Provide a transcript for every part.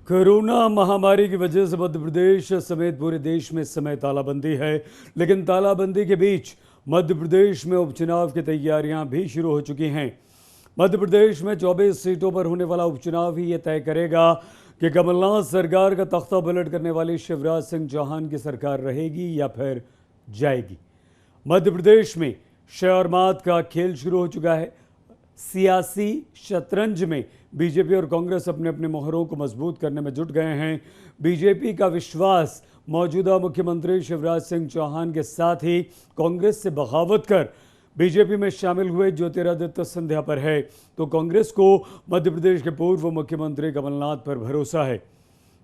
Corona महामारी की वजह से मध्य प्रदेश समेत पूरे देश में इस समय तालाबंदी है, लेकिन तालाबंदी के बीच मध्य प्रदेश में उपचुनाव की तैयारियां भी शुरू हो चुकी हैं। मध्य प्रदेश में 24 सीटों पर होने वाला उपचुनाव ही ये तय करेगा कि कमलनाथ सरकार का तख्ता पलट करने वाली शिवराज सिंह चौहान की सरकार रहेगी या फिर जाएगी। मध्य प्रदेश में शय और मात का खेल शुरू हो चुका है। सियासी शतरंज में बीजेपी और कांग्रेस अपने अपने मोहरों को मजबूत करने में जुट गए हैं। बीजेपी का विश्वास मौजूदा मुख्यमंत्री शिवराज सिंह चौहान के साथ ही कांग्रेस से बगावत कर बीजेपी में शामिल हुए ज्योतिरादित्य सिंधिया पर है, तो कांग्रेस को मध्य प्रदेश के पूर्व मुख्यमंत्री कमलनाथ पर भरोसा है।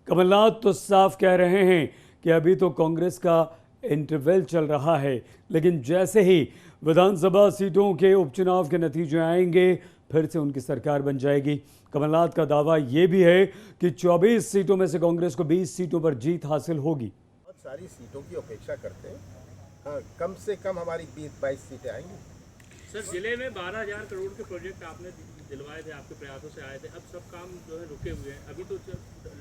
कमलनाथ तो साफ कह रहे हैं कि अभी तो कांग्रेस का इंटरवल चल रहा है, लेकिन जैसे ही विधानसभा सीटों के उपचुनाव के नतीजे आएंगे फिर से उनकी सरकार बन जाएगी। कमलनाथ का दावा ये भी है कि 24 सीटों में से कांग्रेस को 20 सीटों पर जीत हासिल होगी। बहुत सारी सीटों की अपेक्षा करते हैं। हाँ, कम से कम हमारी 20-22 सीटें आएंगी। सर, जिले में 12,000 करोड़ के प्रोजेक्ट आपने दिलवाए थे, आपके प्रयासों से आए थे, अब सब काम जो है रुके हुए हैं। अभी तो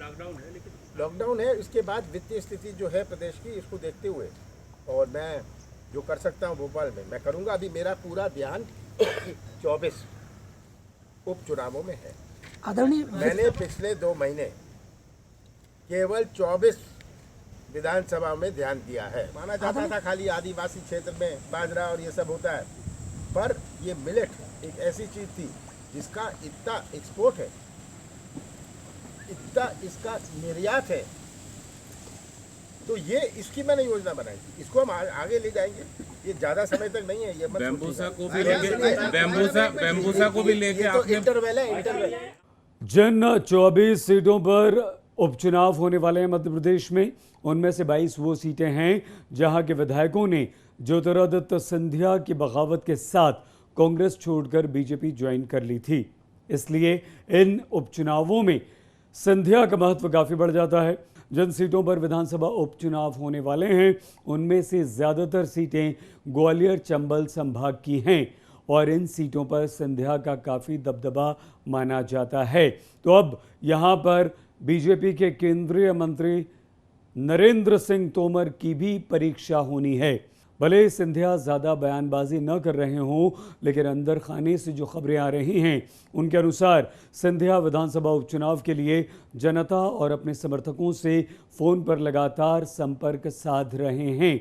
लॉकडाउन है, लेकिन लॉकडाउन है, इसके बाद वित्तीय स्थिति जो है प्रदेश की, इसको देखते हुए और मैं जो कर सकता हूँ भोपाल में मैं करूँगा। अभी मेरा पूरा ध्यान 24 उपचुनावों में है। मैंने पिछले 2 महीने केवल 24 विधानसभा में ध्यान दिया है। माना जाता था खाली आदिवासी क्षेत्र में बाजरा और ये सब होता है, पर ये मिलेट एक ऐसी चीज थी जिसका इतना एक्सपोर्ट है, इतना इसका निर्यात है, तो ये इसकी मैंने योजना बनाई थी। इसको हम आगे ले जाएंगे। ये ज्यादा समय तक नहीं है। ये बैम्बूसा को भी लेके तो इंटरवल है, इंटरवल। जिन 24 सीटों पर उपचुनाव होने वाले हैं मध्य प्रदेश में, उनमें से 22 वो सीटें हैं जहां के विधायकों ने ज्योतिरादित्य सिंधिया की बगावत के साथ कांग्रेस छोड़कर बीजेपी ज्वाइन कर ली थी। इसलिए इन उपचुनावों में सिंधिया का महत्व काफी बढ़ जाता है। जिन सीटों पर विधानसभा उपचुनाव होने वाले हैं उनमें से ज़्यादातर सीटें ग्वालियर चंबल संभाग की हैं और इन सीटों पर सिंधिया का काफ़ी दबदबा माना जाता है। तो अब यहाँ पर बीजेपी के केंद्रीय मंत्री नरेंद्र सिंह तोमर की भी परीक्षा होनी है। भले सिंधिया ज़्यादा बयानबाजी न कर रहे हों, लेकिन अंदर खाने से जो खबरें आ रही हैं उनके अनुसार सिंधिया विधानसभा उपचुनाव के लिए जनता और अपने समर्थकों से फ़ोन पर लगातार संपर्क साध रहे हैं।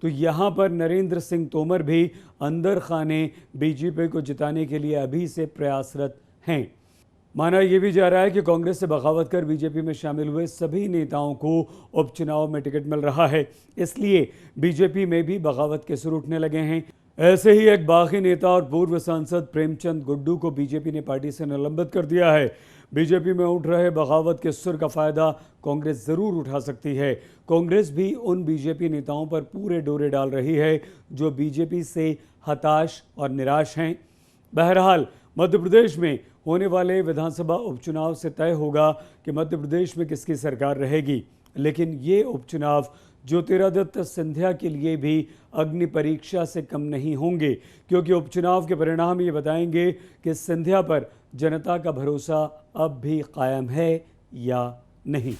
तो यहाँ पर नरेंद्र सिंह तोमर भी अंदर खाने बीजेपी को जिताने के लिए अभी से प्रयासरत हैं। माना यह भी जा रहा है कि कांग्रेस से बगावत कर बीजेपी में शामिल हुए सभी नेताओं को उपचुनाव में टिकट मिल रहा है, इसलिए बीजेपी में भी बगावत के सुर उठने लगे हैं। ऐसे ही एक बागी नेता और पूर्व सांसद प्रेमचंद गुड्डू को बीजेपी ने पार्टी से निलंबित कर दिया है। बीजेपी में उठ रहे बगावत के सुर का फायदा कांग्रेस जरूर उठा सकती है। कांग्रेस भी उन बीजेपी नेताओं पर पूरे डोरे डाल रही है जो बीजेपी से हताश और निराश हैं। बहरहाल मध्य प्रदेश में होने वाले विधानसभा उपचुनाव से तय होगा कि मध्य प्रदेश में किसकी सरकार रहेगी, लेकिन ये उपचुनाव ज्योतिरादित्य सिंधिया के लिए भी अग्नि परीक्षा से कम नहीं होंगे, क्योंकि उपचुनाव के परिणाम ये बताएंगे कि सिंधिया पर जनता का भरोसा अब भी कायम है या नहीं।